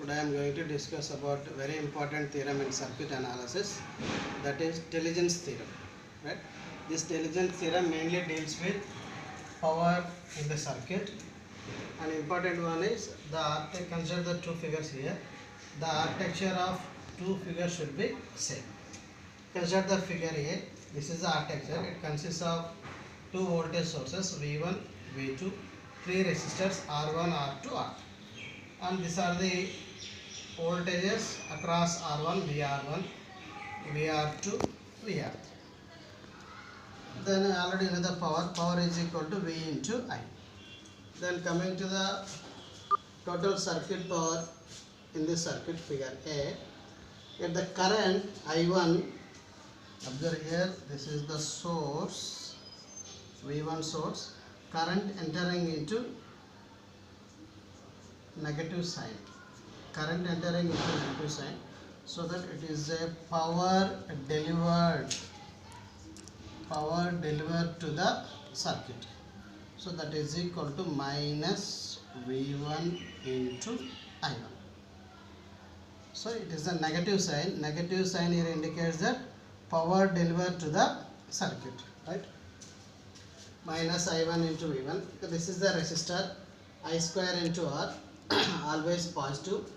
Today I am going to discuss about a very important theorem in circuit analysis, that is diligence theorem. Right? This diligence theorem mainly deals with power in the circuit. An important one is consider the two figures here. The architecture of two figures should be same. Consider the figure A. This is the architecture. It consists of two voltage sources V1, V2, three resistors R1, R2, R2. And these are the voltages across R1, VR1, VR2, VR. Then I already know the power is equal to V into I. Then coming to the total circuit power in this circuit figure A, if the current I1, observe here, this is the source, V1 source, current entering into negative sign, current entering into negative sign, so that it is a power delivered to the circuit. So that is equal to minus V1 into I1. So it is a negative sign. Negative sign here indicates that power delivered to the circuit, right? Minus I1 into V1. This is the resistor. I square into R, always positive.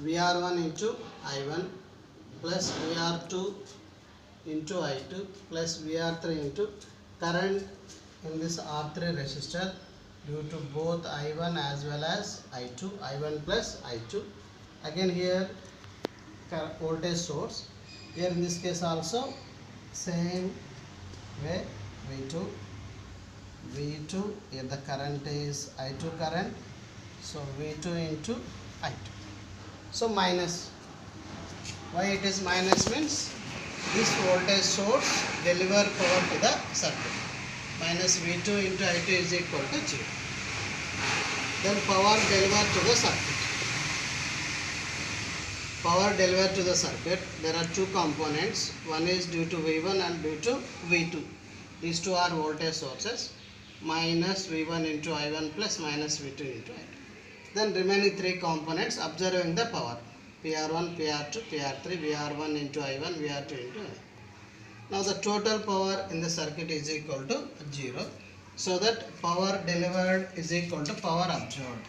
VR1 into I1 plus VR2 into I2 plus VR3 into current in this R3 resistor due to both I1 as well as I2, I1 plus I2. Again here voltage source. Here in this case also same way, V2, here the current is I2 current, so V2 into I2. So minus, why it is minus means this voltage source deliver power to the circuit. Minus V2 into I2 is equal to 0. Then power delivered to the circuit. Power delivered to the circuit, there are two components. One is due to V1 and due to V2. These two are voltage sources. Minus V1 into I1 plus minus V2 into I2. Then remaining three components observing the power. PR1, PR2, PR3, VR1 into I1, VR2 into I1. Now the total power in the circuit is equal to 0. So that power delivered is equal to power absorbed.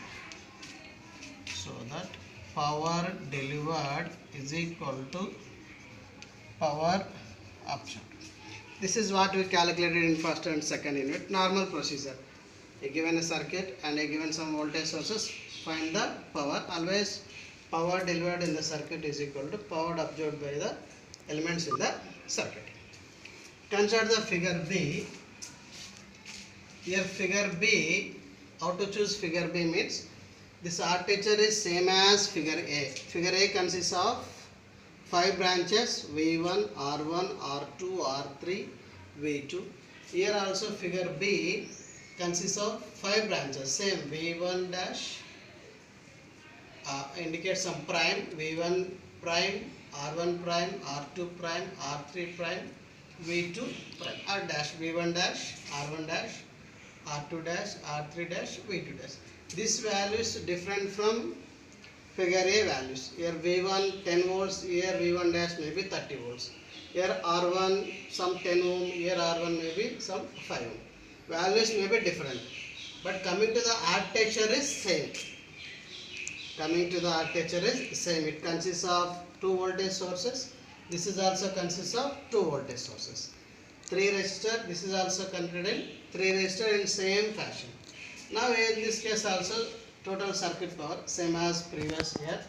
So that power delivered is equal to power absorbed. This is what we calculated in first and second unit. Normal procedure. A given a circuit and a given some voltage sources, find the power. Always power delivered in the circuit is equal to power absorbed by the elements in the circuit. Consider the figure B. Here figure B, how to choose figure B means this architecture is same as figure A. Figure A consists of 5 branches, V1, R1, R2, R3, V2. Here also figure B consists of 5 branches, same V1 dash, indicates some prime, V1 prime, R1 prime, R2 prime, R3 prime, V2 prime, R dash, V1 dash, R1 dash, R2 dash, R3 dash, V2 dash. This value is different from figure A values. Here V1 10 volts, here V1 dash may be 30 volts. Here R1 some 10 ohm, here R1 may be some 5 ohm. Values may be different. But coming to the architecture is same. It consists of 2 voltage sources. This is also consists of 2 voltage sources. 3 resistor, this is also considered 3 resistor in same fashion. Now in this case also total circuit power same as previous here.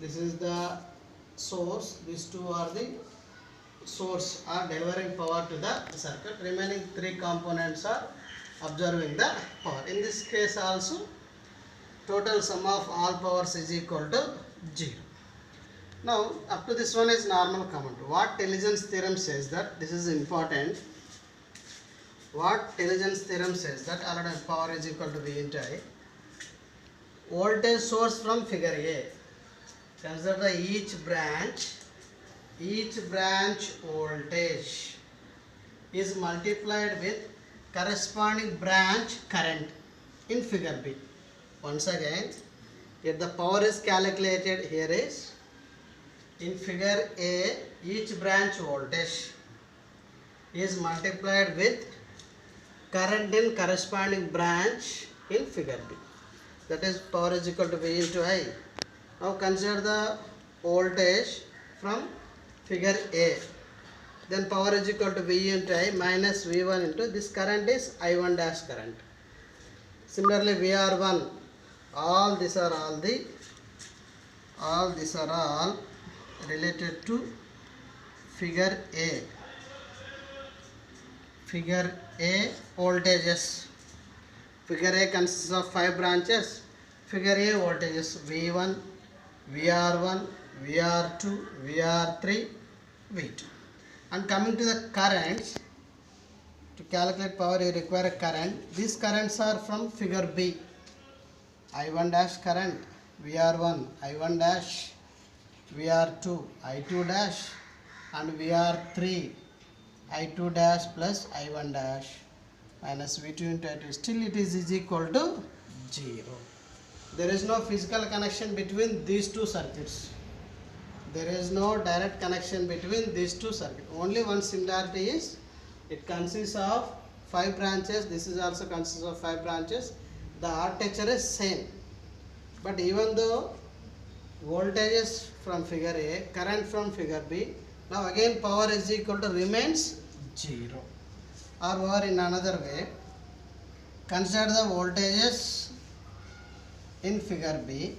This is the source, these two are the source are delivering power to the circuit. Remaining 3 components are observing the power. In this case also total sum of all powers is equal to 0. Now up to this one is normal common. What diligence theorem says that, this is important. What diligence theorem says that already power is equal to V into I. Voltage source from figure A. Consider the each branch voltage is multiplied with corresponding branch current in figure B. Once again, If the power is calculated here is, in figure A, each branch voltage is multiplied with current in corresponding branch in figure B. That is, power is equal to V into I. Now consider the voltage from figure A. Then power is equal to V into I minus V1 into this current is I1 dash current. Similarly, VR1, all these are all related to figure A. Figure A voltages. Figure A consists of 5 branches. Figure A voltages V1, VR1, VR2, VR3, V2. And coming to the currents, to calculate power you require a current. These currents are from figure B. I1 dash current, VR1, I1 dash, VR2, I2 dash, and VR3, I2 dash plus I1 dash minus V2 into I2. Still it is equal to 0. There is no physical connection between these two circuits. There is no direct connection between these two circuits. Only one similarity is, it consists of 5 branches. This is also consists of 5 branches. The architecture is same. But even though voltages from figure A, current from figure B, now again power is equal to remains 0. Or in another way, consider the voltages in figure B,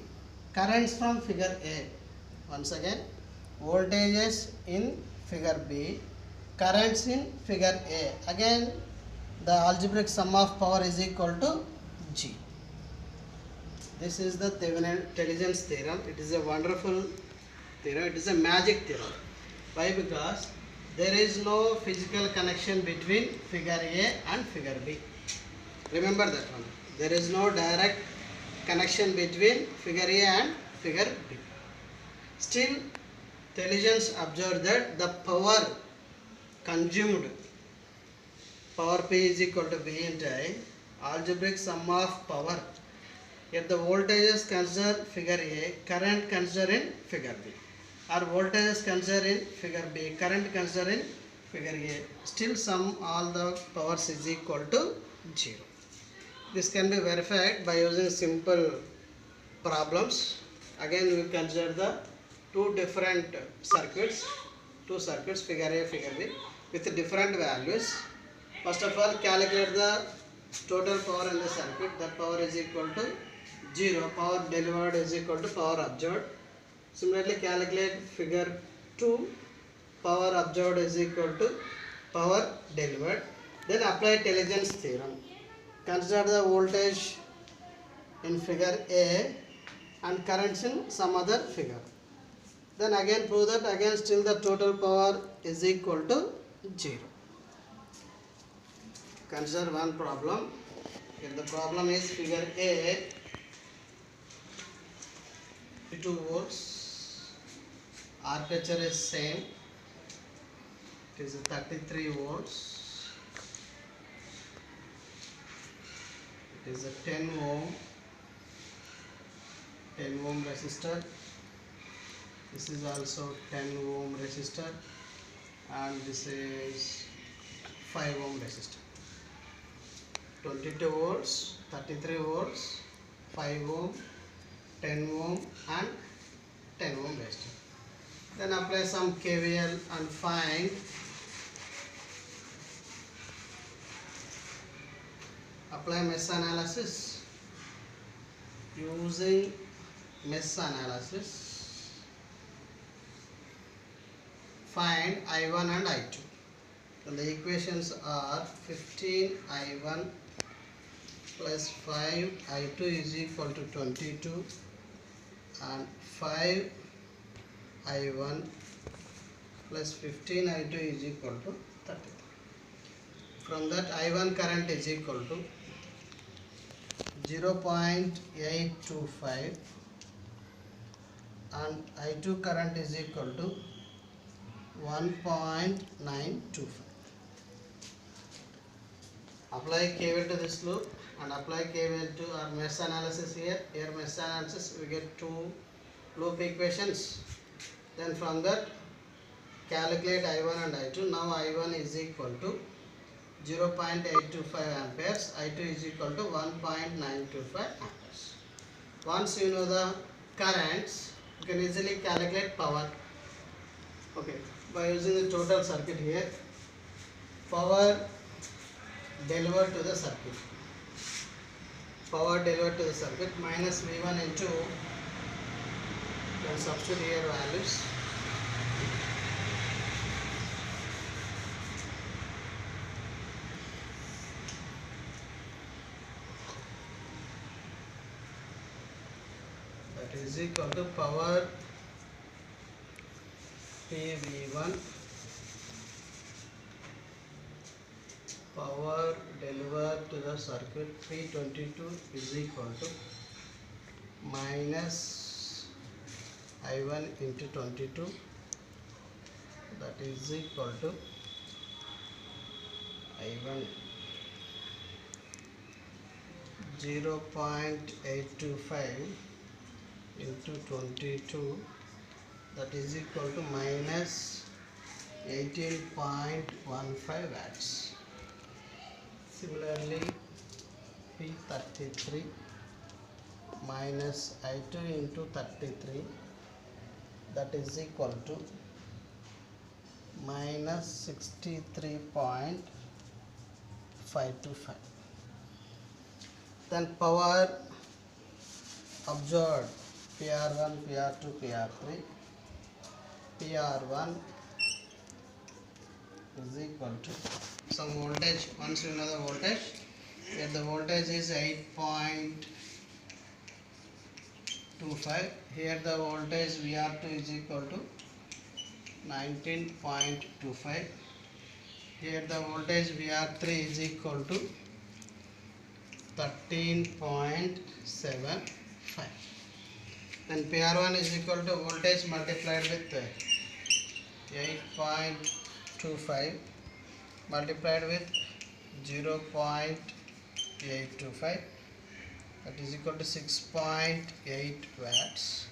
currents from figure A. Once again, voltages in figure B, currents in figure A. Again, the algebraic sum of power is equal to G. This is the Thevenin's theorem. It is a wonderful theorem. It is a magic theorem. Why? Because there is no physical connection between figure A and figure B. Remember that one. There is no direct connection between figure A and figure B. Still, Thevenin's observed that the power consumed, power P is equal to V into I, algebraic sum of power. If the voltages consider figure A, current consider in figure B, or voltages consider in figure B, current consider in figure A, still sum all the powers is equal to 0. This can be verified by using simple problems. Again, we consider the two circuits, figure A, figure B, with different values. First of all, calculate the total power in the circuit. That power is equal to 0. Power delivered is equal to power absorbed. Similarly, calculate figure 2. Power absorbed is equal to power delivered. Then apply Thevenin's theorem. Consider the voltage in figure A and currents in some other figure. Then again prove that again still the total power is equal to 0. Consider one problem. If the problem is figure A, 2 volts, armature is same, it is 33 volts, it is a 10 ohm resistor, this is also 10 ohm resistor, and this is 5 ohm resistor. 22 volts, 33 volts, 5 ohm, 10 ohm and 10 ohm resistor. Then apply some KVL and find apply mesh analysis. Using mesh analysis, find I1 and I2. And the equations are 15I1 plus 5I2 is equal to 22 and 5I1 plus 15I2 is equal to 33. From that, I1 current is equal to 0.825 and I2 current is equal to 1.925. Apply KVL to this loop. and apply KVL to our mesh analysis here. Here mesh analysis we get two loop equations. Then from that calculate I1 and I2. Now I1 is equal to 0.825 amperes, I2 is equal to 1.925 amperes. Once you know the currents, you can easily calculate power. Okay, by using the total circuit here, power delivered to the circuit. Power delivered to the circuit minus V1 into, you can substitute here values. That is equal to power PV1, power delivered to the circuit P22 is equal to minus I1 into 22, that is equal to I1 0.825 into 22, that is equal to minus 18.15 watts. Similarly, P33 minus I2 into 33, that is equal to minus 63.525. Then power absorbed PR1, PR2, PR3. PR1 is equal to some voltage. Once you know the voltage, here the voltage is 8.25. Here the voltage VR2 is equal to 19.25. Here the voltage VR3 is equal to 13.75. Then PR1 is equal to voltage multiplied with 8.25 multiplied with 0.825, that is equal to 6.8 watts.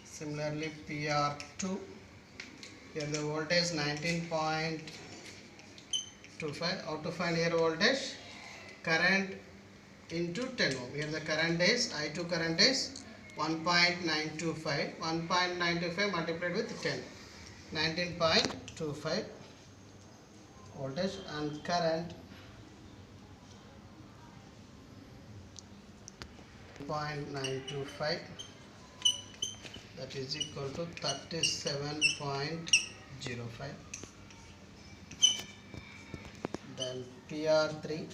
Similarly, PR2, here the voltage 19.25. How to find here voltage? Current into 10 ohm. Here the current is, I2 current is 1.925. 1.925 multiplied with 10. 19.25 voltage, and current 0.925, that is equal to 37.05. Then PR3,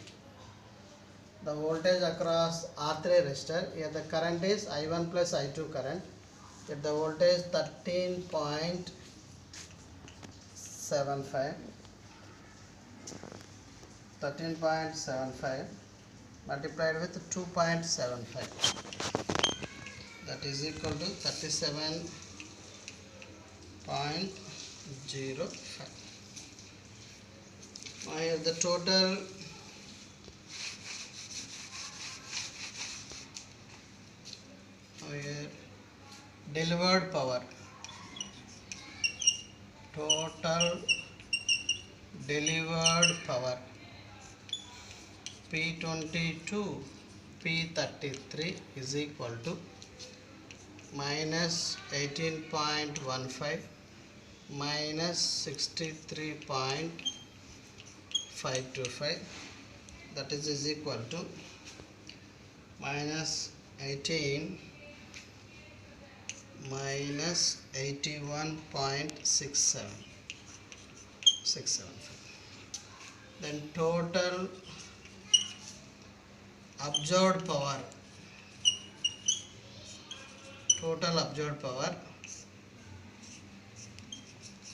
the voltage across R3 resistor, here the current is I1 plus I2 current, here the voltage 13.75 multiplied with 2.75, that is equal to 37.05. Now here the total here delivered power, total delivered power P22 P33 is equal to minus 18.15 minus 63.525, that is equal to minus 18 minus 81.675. Then total absorbed power,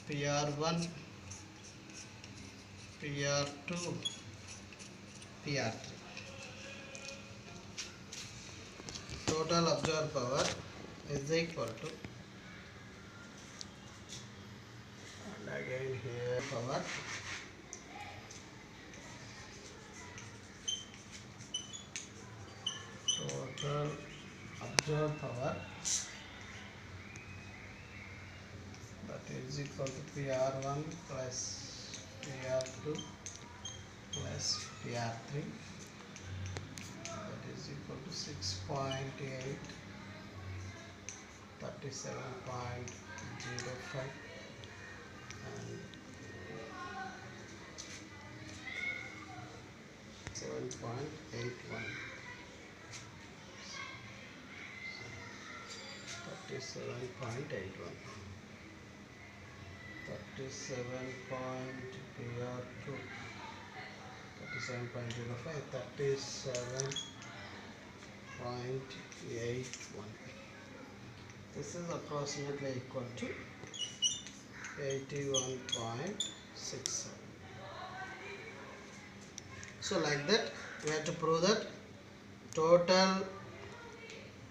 PR1, PR2, PR3. Total absorbed power is equal to, and again here power total absorbed power, that is equal to PR1 plus PR2 plus PR3, that is equal to 6.8, 37.05 and 7.81, 37.81, 37.PR2, 37.05, 37.81. This is approximately equal to 81.67. So like that we have to prove that total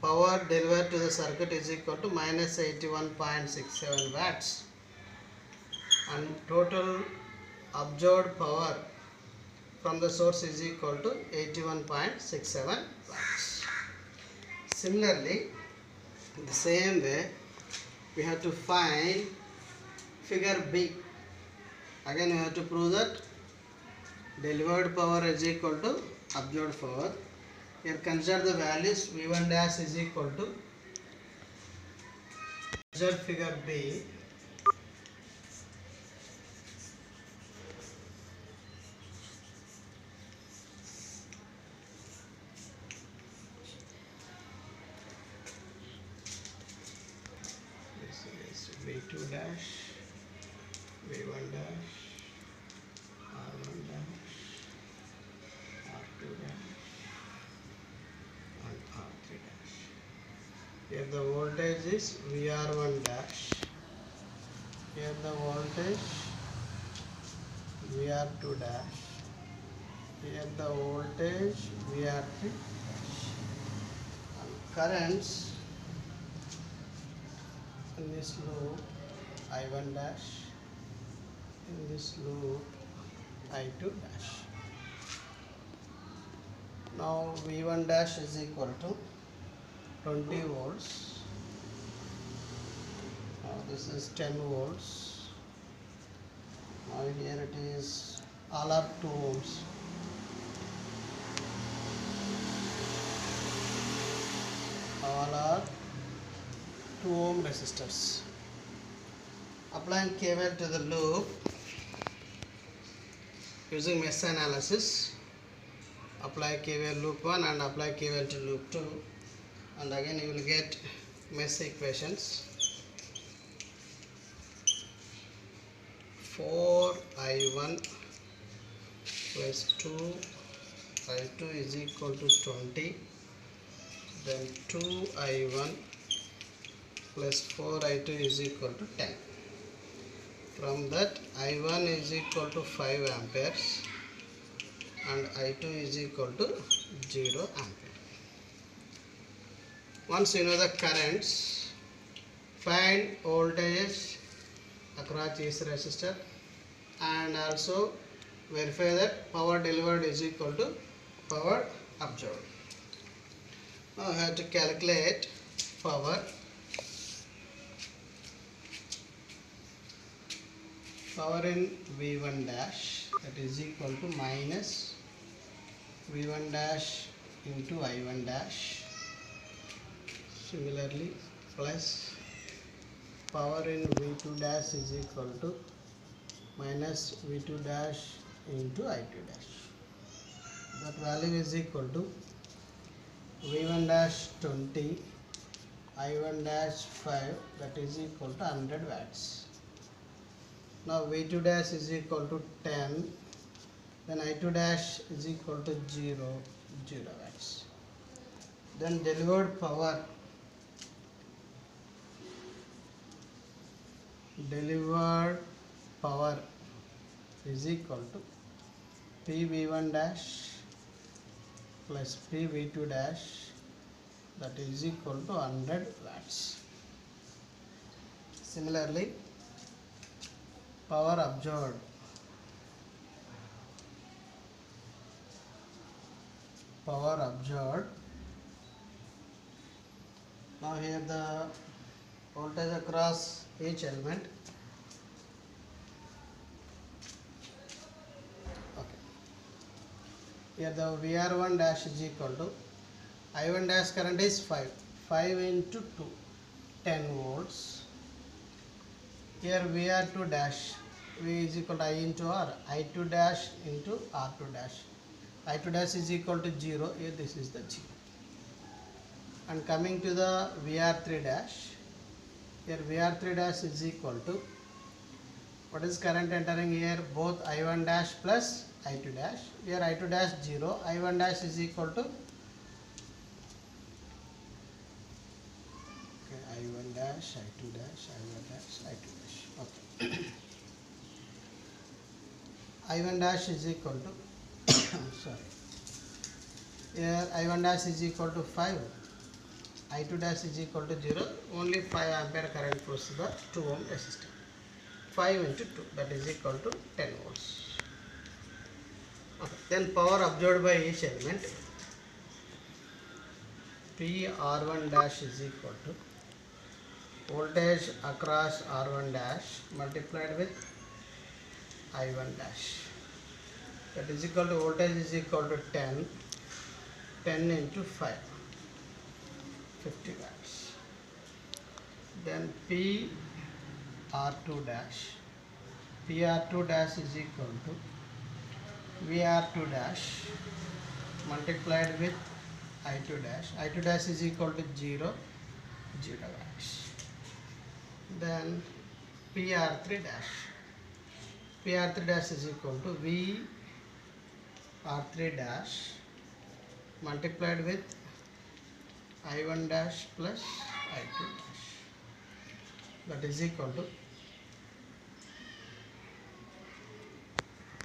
power delivered to the circuit is equal to minus 81.67 watts and total absorbed power from the source is equal to 81.67 watts. Similarly, in the same way we have to find figure B. Again we have to prove that delivered power is equal to absorbed power. Here consider the values. V1 dash is equal to, consider figure B. This is V2 dash, V1 dash, R1 dash, R2 dash and R3 dash. Here the voltage is VR1 dash. Here the voltage VR2 dash. Here the voltage VR3 dash. And currents in this loop I1 dash. In this loop I2 dash. Now V1 dash is equal to 20 volts. Now this is 10 volts. Now here it is, all are 2 ohms. All are 2 ohm resistors. Applying KVL to the loop using mesh analysis. Apply KVL loop 1 and apply KVL to loop 2, and again you will get mesh equations. 4I1 plus 2I2 is equal to 20. Then 2I1 plus 4I2 is equal to 10. From that I1 is equal to 5 amperes and I2 is equal to 0 ampere. Once you know the currents, find voltages across each resistor and also verify that power delivered is equal to power absorbed. Now I have to calculate power. Power in V1 dash, that is equal to minus V1 dash into I1 dash. Similarly plus power in V2 dash is equal to minus V2 dash into I2 dash. That value is equal to V1 dash 20, I1 dash 5, that is equal to 100 watts. Now V2 dash is equal to 10, then I2 dash is equal to 0 watts. Then delivered power is equal to PV1 dash plus PV2 dash, that is equal to 100 watts. Similarly power absorbed Now here the voltage across each element. Okay. Here the VR1 dash is equal to I1 dash current is 5 into 2, 10 volts. Here VR2 dash, V is equal to I into R, I2 dash into R2 dash. I2 dash is equal to 0, here this is the 0. And coming to the VR3 dash, here VR3 dash is equal to, what is current entering here? Both I1 dash plus I2 dash. Here I2 dash 0, I1 dash is equal to I1 dash, I2 dash, I1 dash, I2 dash. Okay. I1 dash is equal to, sorry. Here I1 dash is equal to 5. I2 dash is equal to 0. Only 5 ampere current flows to the 2 ohm resistor. 5 into 2, that is equal to 10 volts. Okay. Then power absorbed by each element. P R1 dash is equal to voltage across R1 dash multiplied with I1 dash. That is equal to, voltage is equal to 10 into 5, 50 watts. Then P R2 dash, PR2 dash is equal to VR2 dash multiplied with I2 dash. I2 dash is equal to 0 watts. Then PR3 dash. PR3 dash is equal to VR3 dash multiplied with I1 dash plus I2 dash. That is equal to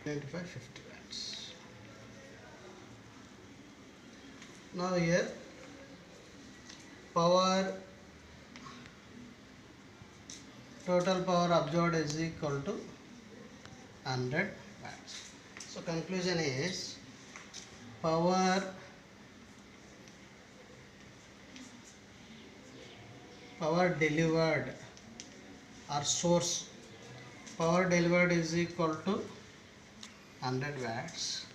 50 watts. Now here total power absorbed is equal to 100 watts. So conclusion is power delivered or source power delivered is equal to 100 watts.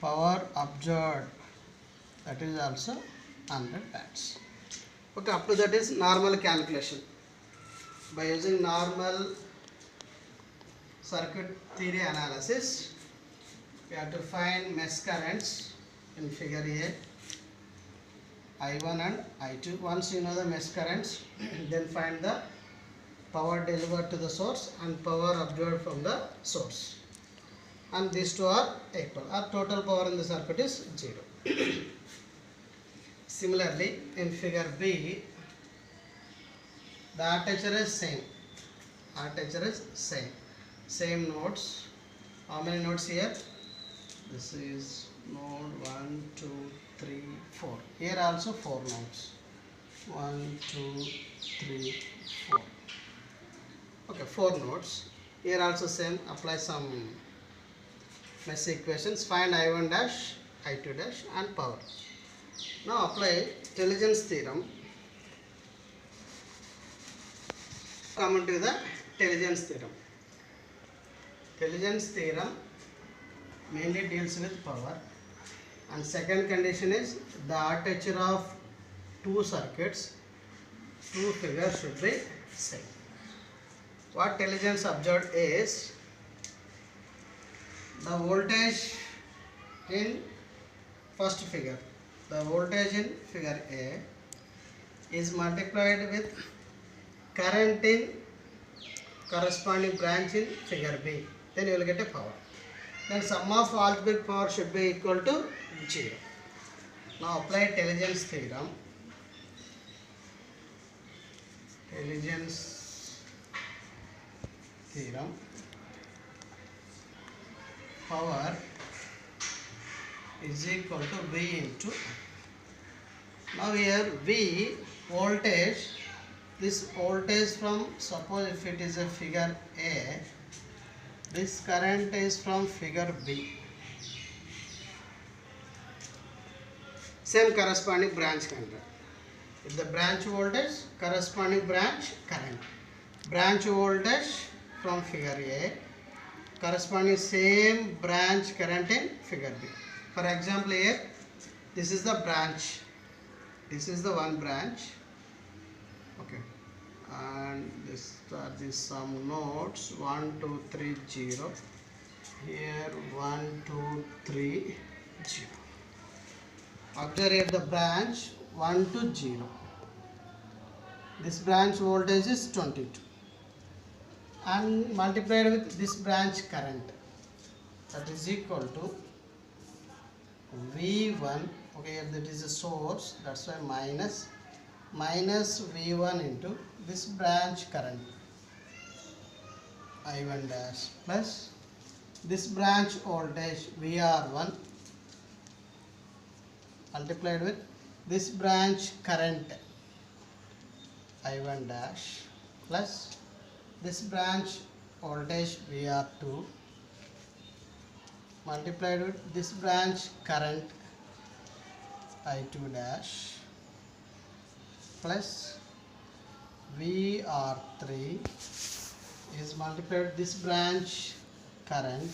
Power absorbed, that is also 100 watts. Okay, up to that is normal calculation. By using normal circuit theory analysis, we have to find mesh currents in figure A, I1 and I2. Once you know the mesh currents, then find the power delivered to the source and power absorbed from the source. And these two are equal. Our total power in the circuit is 0. Similarly, in figure B, the armature is same. Same nodes. How many nodes here? This is node 1, 2, 3, 4. Here also 4 nodes. 1, 2, 3, 4. Okay, 4 nodes. Here also same. Apply some mesh equations. Find I1 dash, I2 dash and power. Now apply Telegen's theorem. Come on to the Telegen's theorem. Telegen's theorem mainly deals with power, and second condition is the armature of two circuits, two figures should be same. What Telegen's observed is the voltage in first figure, the voltage in figure A is multiplied with current in corresponding branch in figure B, then you will get a power. Then sum of algebraic power should be equal to 0. Now apply Telegen's theorem. Telegen's theorem. Power is equal to V into. Now here V voltage. This voltage from, suppose if it is a figure A, this current is from figure B. same corresponding branch current. If the branch voltage, corresponding branch current. Branch voltage from figure A, corresponding same branch current in figure B. For example, here this is the branch, this is the one branch, okay, and this are the some nodes 1 2 3 0, here 1 2 3 0. Observe here the branch 1 to 0. This branch voltage is 22 and multiplied with this branch current, that is equal to V1. Okay, here that is a source, that's why minus V1 into this branch current I1 dash plus this branch voltage VR1 multiplied with this branch current I1 dash plus this branch voltage VR2 multiplied with this branch current I2 dash plus VR3 is multiplied with this branch current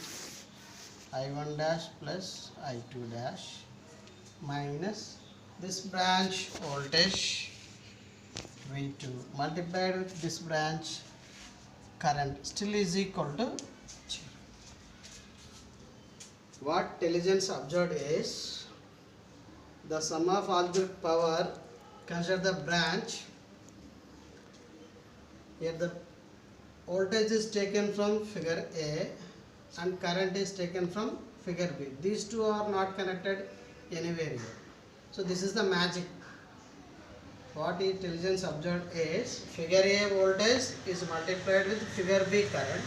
I1 dash plus I2 dash minus this branch voltage V2 multiplied with this branch current still is equal to 0. What Telligence observed is the sum of algebraic power. Consider the branch. Here the voltage is taken from figure A and current is taken from figure B. These two are not connected anywhere here. So this is the magic. What Telligence observed is figure A voltage is multiplied with figure B current,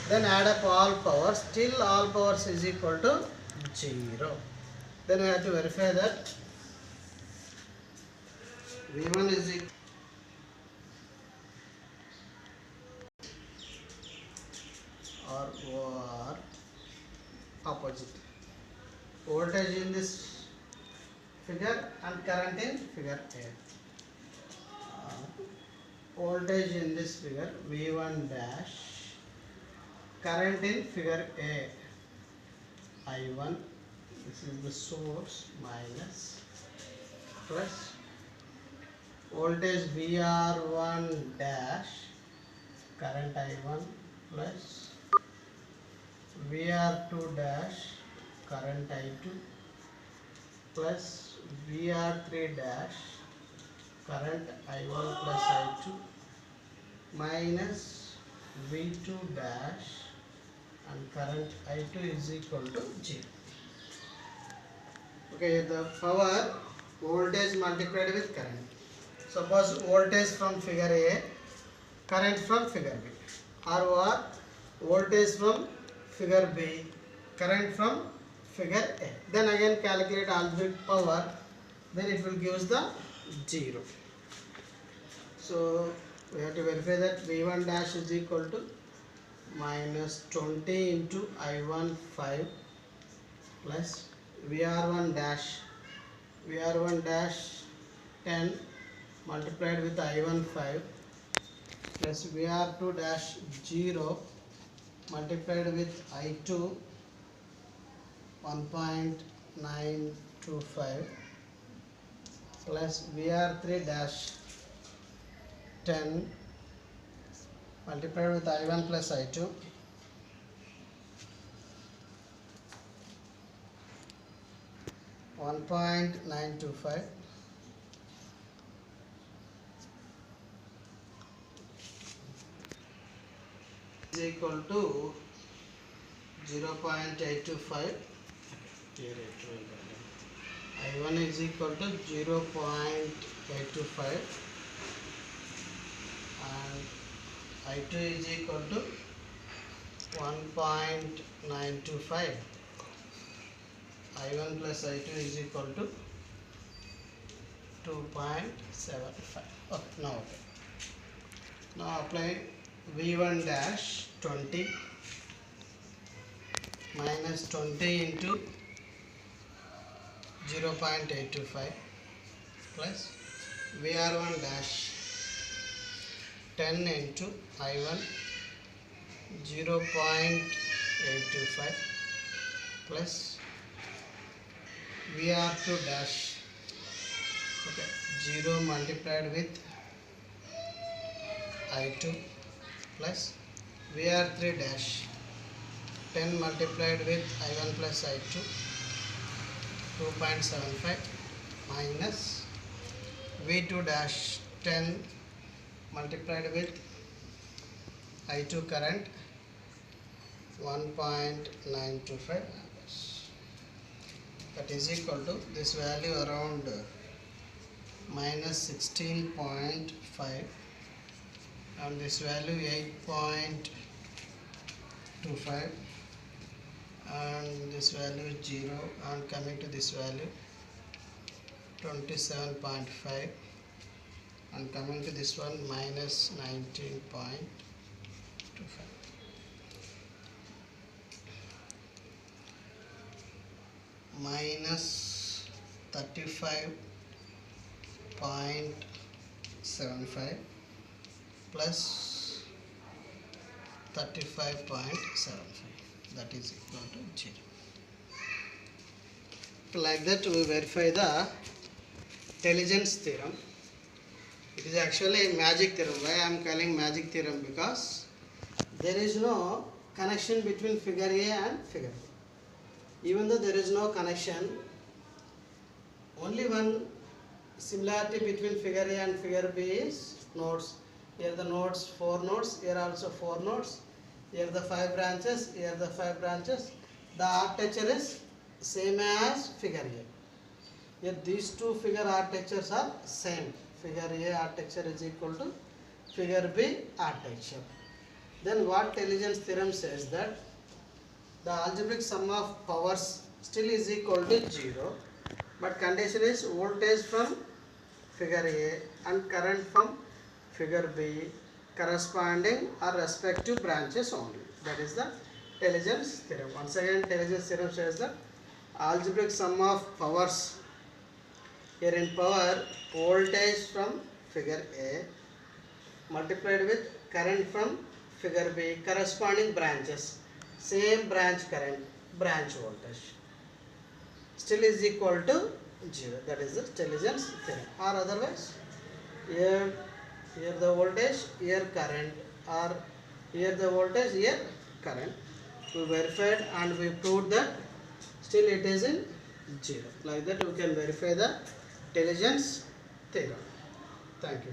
then add up all powers, still all powers is equal to 0. Then we have to verify that V1 is equal or opposite. Voltage in this figure and current in figure A. Voltage in this figure V1 dash, current in figure A I1, this is the source, minus plus voltage VR1 dash, current I1 plus VR2 dash, current I2 plus VR3 dash, current I1 plus I2 minus V2 dash and current I2 is equal to 0. Okay, the power voltage multiplied with current. Suppose voltage from figure A, current from figure B, or voltage from figure B, current from figure A. Then again calculate algebraic power, then it will give us the 0. So we have to verify that V1 dash is equal to minus 20 into I1 5 plus VR1 dash 10 multiplied with I1 5 plus VR2 dash 0 multiplied with I2 1.925 plus VR3 dash 10 multiplied with I1 plus I2 1.925 is equal to 0.825. I1 is equal to 0.825 and I2 is equal to 1.925. I1 plus I2 is equal to 2.75. Okay, now okay. Now apply V1 dash 20 minus 20 into 0.825 plus VR1 dash 10 into I1 0.825 plus VR2 dash 0 multiplied with I2 plus VR3 dash 10 multiplied with I1 plus I2 2.75 minus V2 dash 10 multiplied with I2 current 1.925 that is equal to this value around minus 16.5 and this value 8.25 and this value 0 and coming to this value 27.5 and coming to this one minus 19.25 minus 35.75 plus 35.75 that is equal to 0. Like that we verify the intelligence theorem. It is actually a magic theorem. Why I am calling magic theorem? Because there is no connection between figure A and figure B. Even though there is no connection, only one similarity between figure A and figure B is nodes. Here the nodes, 4 nodes, here also 4 nodes, here the 5 branches, here the 5 branches. The architecture is same as figure A. Here these two figure architectures are same. Figure A architecture is equal to figure B architecture. Then what intelligence theorem says that the algebraic sum of powers still is equal to 0, but condition is voltage from figure A and current from figure B corresponding or respective branches only. That is the intelligence theorem. Once again, intelligence theorem says that algebraic sum of powers, here in power, voltage from figure A multiplied with current from figure B corresponding branches, same branch current, branch voltage, still is equal to 0. That is the intelligence theorem. Or otherwise, here the voltage, here current, or here the voltage, here current. We verified and we proved that still it is in 0. Like that we can verify the intelligence theorem. Thank you.